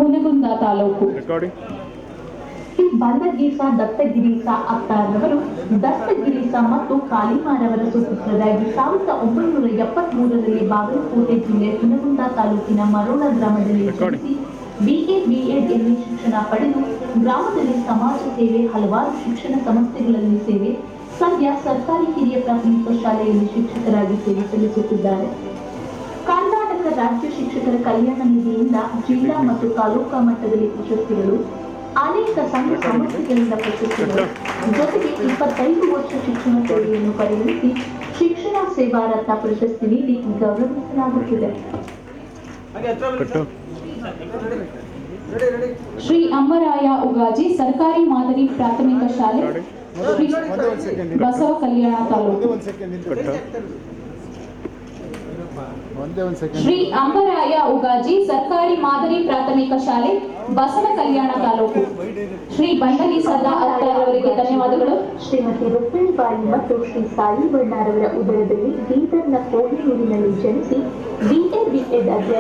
ಹುನಗುಂದ ತಾಲೂಕು. ಬಂದಗೀಸ ದತ್ತಗಿರೀಸ ಅತ್ತಾರವರು ದತ್ತಗಿರೀಸ ಮತ್ತು ಕಾಳಿಮಾರವರ ಸುಪುತ್ರರಾಗಿ 1973ರಲ್ಲಿ ಬಾಗಲಕೋಟೆ ಜಿಲ್ಲೆ ಹುನಗುಂದ ತಾಲೂಕಿನ ಮರೋಳ ಗ್ರಾಮದಲ್ಲಿ ಜನಿಸಿ BA B.Ed ಎಂಇ ಶಿಕ್ಷಣ ಪಡೆದು ಗ್ರಾಮದಲ್ಲಿ ಸಮಾಜ ಸೇವೆ, ಹಲವಾರು ಶಿಕ್ಷಣ ಸಂಸ್ಥೆಗಳಲ್ಲಿ ಸೇವೆ, ಸದ್ಯ ಸರ್ಕಾರಿ ಹಿರಿಯ ಪ್ರಾಥಮಿಕ ಶಾಲೆಯಲ್ಲಿ ಶಿಕ್ಷಕರಾಗಿ ಸೇವೆ ಸಲ್ಲಿಸುತ್ತಿದ್ದಾರೆ. ಕರ್ನಾಟಕ ರಾಜ್ಯ ಶಿಕ್ಷಕರ ಕಲ್ಯಾಣ ನಿಧಿಯಿಂದ ಜಿಲ್ಲಾ ಮತ್ತು ತಾಲೂಕಾ ಮಟ್ಟದಲ್ಲಿ ಪ್ರಶಸ್ತಿಗಳು, ಅನೇಕ ಸಂಘ ಸಂಸ್ಥೆಗಳಿಂದ ಪ್ರಶಸ್ತಿಗಳು, ಜೊತೆಗೆ 25 ವರ್ಷ ಶಿಕ್ಷಣ ಸೇವೆಯನ್ನು ಪರಿಗಣಿಸಿ ಶಿಕ್ಷಣ ಸೇವಾ ರತ್ನ ಪ್ರಶಸ್ತಿ ನೀಡಿ ಗೌರವಿಸಲಾಗುತ್ತಿದೆ. ಶ್ರೀ ಅಂಬರಾಯ ಉಗಾಜಿ ಸರ್ಕಾರಿ ಮಾದರಿ ಪ್ರಾಥಮಿಕ ಶಾಲೆ, ಶ್ರೀ ಬಸವ ಕಲ್ಯಾಣ ತಾಲೂಕು. ಶ್ರೀ ಅಂಬರಾಯ ಉಗಾಜಿ ಸರ್ಕಾರಿ ಮಾದರಿ ಪ್ರಾಥಮಿಕ ಶಾಲೆ, ಬಸವ ಕಲ್ಯಾಣ ತಾಲೂಕು. ಶ್ರೀ ಬಂಡಲಿ ಸದಾ ಅತ್ತಾರವರಿಗೆ ಧನ್ಯವಾದಗಳು. ಶ್ರೀಮತಿ ರುಕ್ಮಿಣಿಬಾಯಿ ಮತ್ತು ಶ್ರೀ ಸಾಯಿ ಬಣ್ಣಾರವರ ಉದರದಲ್ಲಿ ಬೀದರ್ನ ಕೋಹಿನೂರಿನಲ್ಲಿ ಜನಿಸಿ BA B.Ed